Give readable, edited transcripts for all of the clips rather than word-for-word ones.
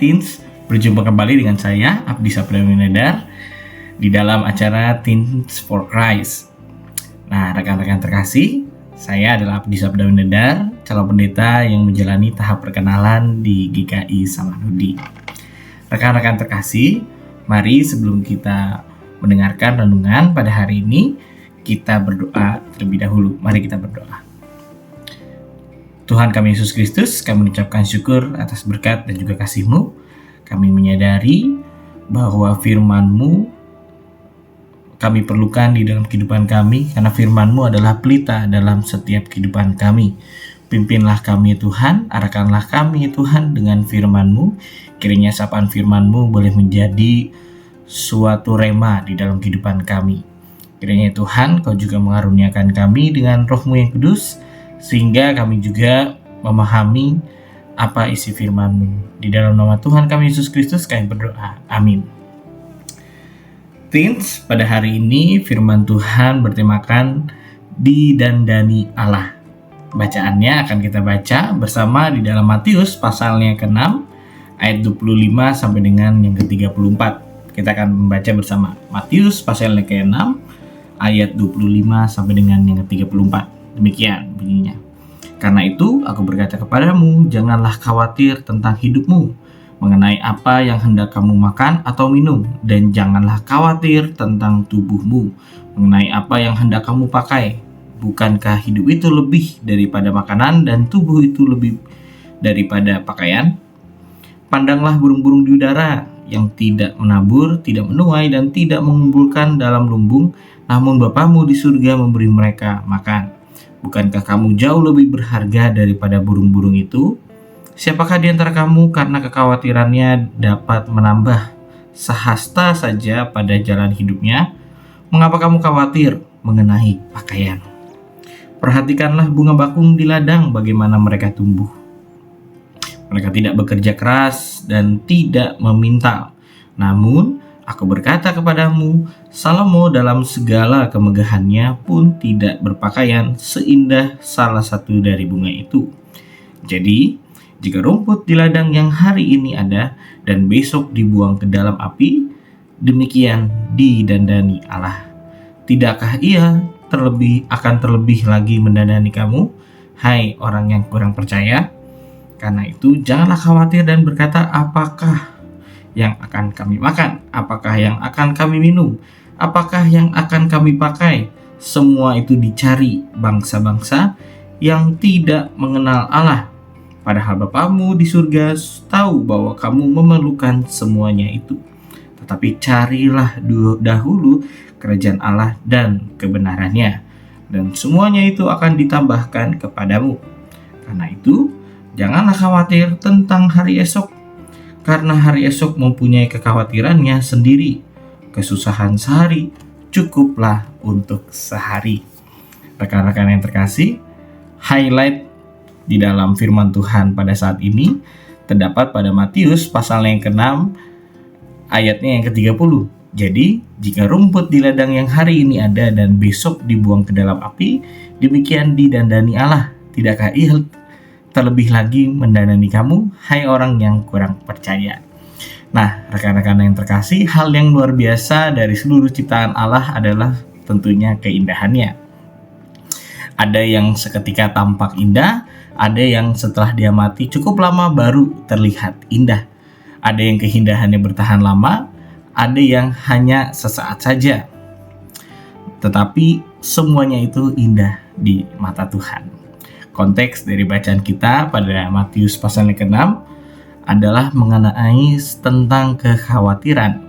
Teens, berjumpa kembali dengan saya Abdi Sapdawinedar di dalam acara Teens for Christ. Nah, rekan-rekan terkasih, saya adalah Abdi Sapdawinedar, calon pendeta yang menjalani tahap perkenalan di GKI Samanhudi. Rekan-rekan terkasih, mari sebelum kita mendengarkan renungan pada hari ini, kita berdoa terlebih dahulu. Mari kita berdoa. Tuhan kami Yesus Kristus, kami mengucapkan syukur atas berkat dan juga kasih-Mu. Kami menyadari bahwa firman-Mu kami perlukan di dalam kehidupan kami, karena firman-Mu adalah pelita dalam setiap kehidupan kami. Pimpinlah kami Tuhan, arahkanlah kami Tuhan dengan firman-Mu. Kiranya sapaan firman-Mu boleh menjadi suatu rema di dalam kehidupan kami. Kiranya Tuhan, Kau juga mengaruniakan kami dengan Roh-Mu yang kudus, sehingga kami juga memahami apa isi firman-Mu. Di dalam nama Tuhan kami Yesus Kristus kami berdoa. Amin. Teens, pada hari ini firman Tuhan bertemakan didandani Allah. Bacaannya akan kita baca bersama di dalam Matius pasalnya ke-6 ayat 25 sampai dengan yang ke-34. Kita akan membaca bersama Matius pasalnya ke-6 ayat 25 sampai dengan yang ke-34. Demikian bunyinya. Karena itu aku berkata kepadamu, janganlah khawatir tentang hidupmu, mengenai apa yang hendak kamu makan atau minum, dan janganlah khawatir tentang tubuhmu, mengenai apa yang hendak kamu pakai. Bukankah hidup itu lebih daripada makanan dan tubuh itu lebih daripada pakaian? Pandanglah burung-burung di udara yang tidak menabur, tidak menuai, dan tidak mengumpulkan dalam lumbung, namun Bapamu di surga memberi mereka makan. Bukankah kamu jauh lebih berharga daripada burung-burung itu? Siapakah di antara kamu karena kekhawatirannya dapat menambah sehasta saja pada jalan hidupnya? Mengapa kamu khawatir mengenai pakaian? Perhatikanlah bunga bakung di ladang, bagaimana mereka tumbuh. Mereka tidak bekerja keras dan tidak memintal. Namun, aku berkata kepadamu, Salomo dalam segala kemegahannya pun tidak berpakaian seindah salah satu dari bunga itu. Jadi, jika rumput di ladang yang hari ini ada dan besok dibuang ke dalam api, demikian didandani Allah. Tidakkah Ia akan terlebih lagi mendandani kamu, hai orang yang kurang percaya? Karena itu, janganlah khawatir dan berkata, apakah yang akan kami makan? Apakah yang akan kami minum? Apakah yang akan kami pakai? Semua itu dicari bangsa-bangsa yang tidak mengenal Allah. Padahal Bapamu di surga tahu bahwa kamu memerlukan semuanya itu. Tetapi carilah dahulu kerajaan Allah dan kebenarannya, dan semuanya itu akan ditambahkan kepadamu. Karena itu, janganlah khawatir tentang hari esok, karena hari esok mempunyai kekhawatirannya sendiri. Kesusahan sehari cukuplah untuk sehari. Rekan-rekan yang terkasih, highlight di dalam firman Tuhan pada saat ini terdapat pada Matius pasal yang ke-6 ayatnya yang ke-30. Jadi, jika rumput di ladang yang hari ini ada dan besok dibuang ke dalam api, demikian didandani Allah. Tidakkah Ia terlebih lagi mendandani kamu, hai orang yang kurang percaya? Nah, rekan-rekan yang terkasih, hal yang luar biasa dari seluruh ciptaan Allah adalah tentunya keindahannya. Ada yang seketika tampak indah, ada yang setelah dia mati cukup lama baru terlihat indah. Ada yang keindahannya bertahan lama, ada yang hanya sesaat saja. Tetapi semuanya itu indah di mata Tuhan. Konteks dari bacaan kita pada Matius pasal yang ke-6 adalah mengenai tentang kekhawatiran.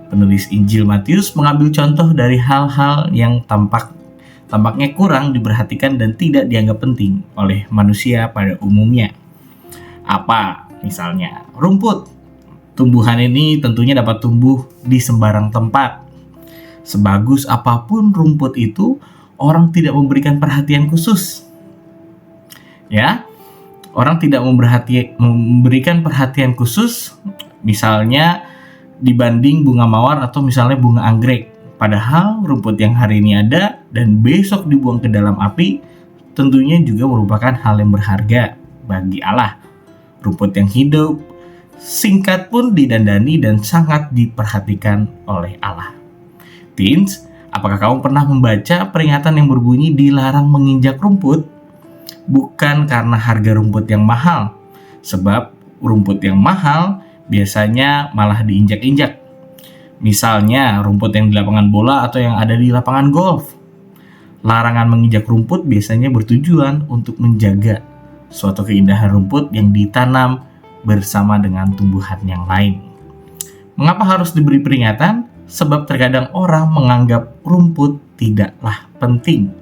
Penulis Injil Matius mengambil contoh dari hal-hal yang tampaknya kurang diperhatikan dan tidak dianggap penting oleh manusia pada umumnya. Apa misalnya? Rumput. Tumbuhan ini tentunya dapat tumbuh di sembarang tempat. Sebagus apapun rumput itu, orang tidak memberikan perhatian khusus. Ya, orang tidak memberikan perhatian khusus, misalnya dibanding bunga mawar atau misalnya bunga anggrek. Padahal rumput yang hari ini ada dan besok dibuang ke dalam api tentunya juga merupakan hal yang berharga bagi Allah. Rumput yang hidup singkat pun didandani dan sangat diperhatikan oleh Allah. Teens, apakah kamu pernah membaca peringatan yang berbunyi dilarang menginjak rumput? Bukan karena harga rumput yang mahal, sebab rumput yang mahal biasanya malah diinjak-injak. Misalnya rumput yang di lapangan bola atau yang ada di lapangan golf. Larangan menginjak rumput biasanya bertujuan untuk menjaga suatu keindahan rumput yang ditanam bersama dengan tumbuhan yang lain. Mengapa harus diberi peringatan? Sebab terkadang orang menganggap rumput tidaklah penting.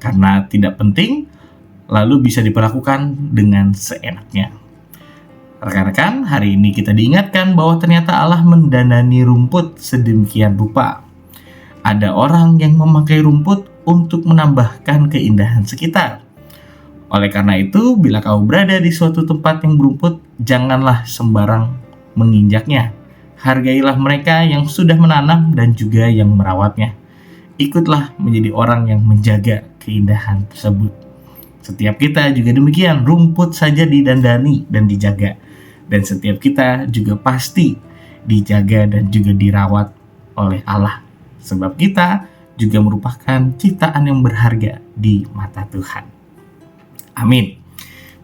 Karena tidak penting, lalu bisa diperlakukan dengan seenaknya. Rekan-rekan, hari ini kita diingatkan bahwa ternyata Allah mendandani rumput sedemikian rupa. Ada orang yang memakai rumput untuk menambahkan keindahan sekitar. Oleh karena itu, bila kau berada di suatu tempat yang berumput, janganlah sembarang menginjaknya. Hargailah mereka yang sudah menanam dan juga yang merawatnya. Ikutlah menjadi orang yang menjaga keindahan tersebut. Setiap kita juga demikian, rumput saja didandani dan dijaga. Dan setiap kita juga pasti dijaga dan juga dirawat oleh Allah. Sebab kita juga merupakan ciptaan yang berharga di mata Tuhan. Amin.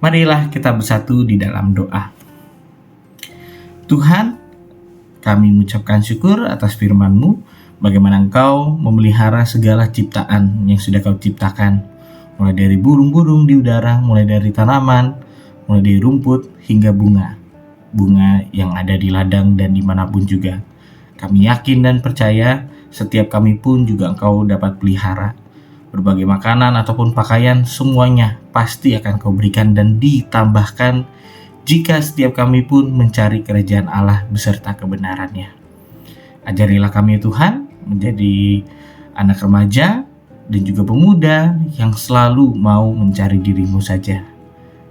Marilah kita bersatu di dalam doa. Tuhan, kami mengucapkan syukur atas firman-Mu, bagaimana Engkau memelihara segala ciptaan yang sudah Kau ciptakan, mulai dari burung-burung di udara, mulai dari tanaman, mulai dari rumput hingga bunga yang ada di ladang dan dimanapun juga. Kami yakin dan percaya setiap kami pun juga Engkau dapat pelihara. Berbagai makanan ataupun pakaian semuanya pasti akan Kau berikan dan ditambahkan jika setiap kami pun mencari kerajaan Allah beserta kebenarannya. Ajarilah kami Tuhan menjadi anak remaja dan juga pemuda yang selalu mau mencari diri-Mu saja.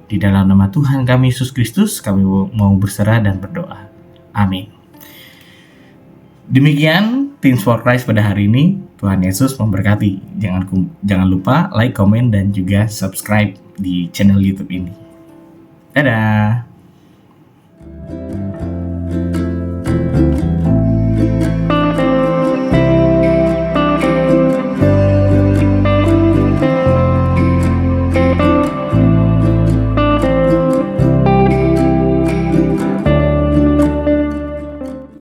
Di dalam nama Tuhan kami Yesus Kristus kami mau berserah dan berdoa. Amin. Demikian Teens for Christ pada hari ini. Tuhan Yesus memberkati. Jangan lupa like, komen, dan juga subscribe di channel YouTube ini. Dadah.